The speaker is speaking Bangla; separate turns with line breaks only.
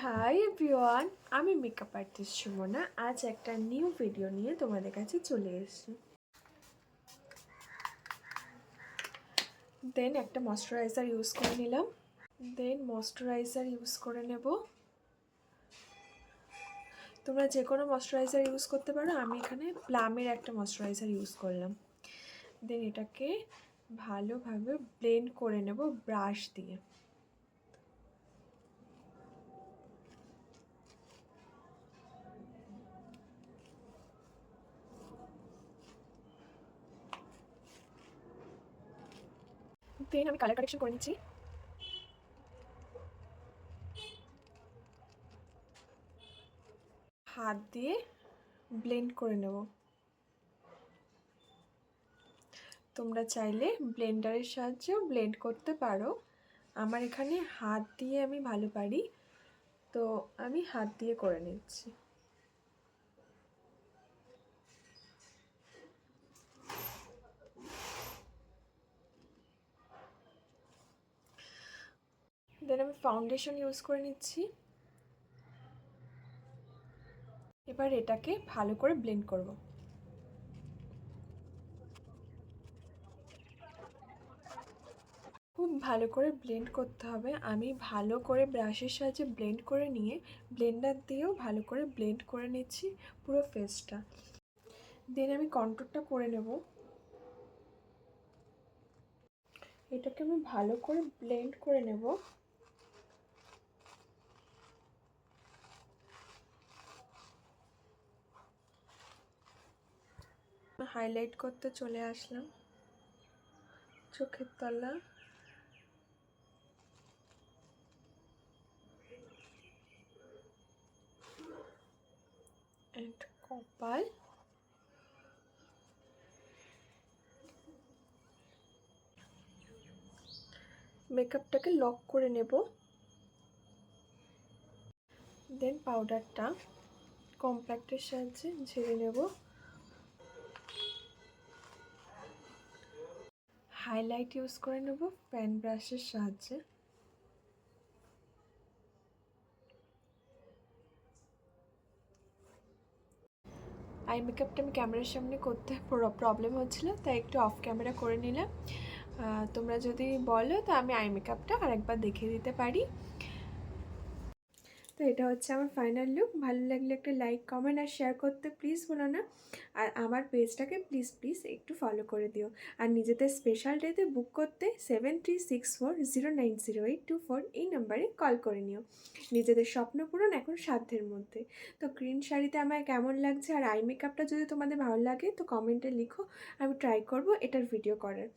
হাই এভরিওয়ান, আমি মেকআপ আর্টিস্ট সুমনা। আজ একটা নিউ ভিডিও নিয়ে তোমাদের কাছে চলে এসেছি। দেন একটা ময়শ্চারাইজার ইউজ করে নিলাম। নেব। তোমরা যে কোনো ময়শ্চারাইজার ইউজ করতে পারো, আমি এখানে প্লামের একটা ময়শ্চারাইজার ইউজ করলাম। দেন এটাকে ভালোভাবে ব্লেন্ড করে নেব ব্রাশ দিয়ে। দেন আমি কালার কারেকশন করে নিচ্ছি। হাত দিয়ে ব্লেন্ড করে নেব। তোমরা চাইলে ব্লেন্ডারের সাহায্যেও ব্লেন্ড করতে পারো। আমার এখানে হাত দিয়ে আমি ভালো পারি, তো আমি হাত দিয়ে করে নিচ্ছি। দেন আমি ফাউন্ডেশন ইউজ করে নিচ্ছি। এবার এটাকে ভালো করে ব্লেন্ড করব। খুব ভালো করে ব্লেন্ড করতে হবে। আমি ভালো করে ব্রাশের সাহায্যে ব্লেন্ড করে নিয়ে ব্লেন্ডার দিয়েও ভালো করে ব্লেন্ড করে নিচ্ছি পুরো ফেসটা। দেন আমি কন্ট্রোলটা করে নেব। এটাকে আমি ভালো করে ব্লেন্ড করে নেব। হাইলাইট করতে চলে আসলাম চোখের তলা, এন্ড কপাল। মেকআপটাকে লক করে নেব। দেন পাউডারটা কম্প্যাক্টের সাহায্যে ঝেড়ে নেব। হাইলাইট ইউজ করে নেব প্যান ব্রাশের সাহায্যে। আই মেকআপটা আমি ক্যামেরার সামনে করতে প্রবলেম হচ্ছিলো, তাই একটু অফ ক্যামেরা করে নিলাম। তোমরা যদি বলো তো আমি আই মেকআপটা আরেকবার দেখিয়ে দিতে পারি। তো এটা হচ্ছে আমার ফাইনাল লুক। ভালো লাগলে একটা লাইক, কমেন্ট আর শেয়ার করতে প্লিজ বলো না। আর আমার পেজটাকে প্লিজ একটু ফলো করে দিও। আর নিজেদের স্পেশাল ডেতে বুক করতে 7364090824 এই নাম্বারে কল করে নিও। নিজেদের স্বপ্ন পূরণ এখন সাধ্যের মধ্যে। তো গ্রিন শাড়িতে আমার কেমন লাগছে আর আই মেকআপটা যদি তোমাদের ভালো লাগে তো কমেন্টে লিখো, আমি ট্রাই করব এটার ভিডিও করার।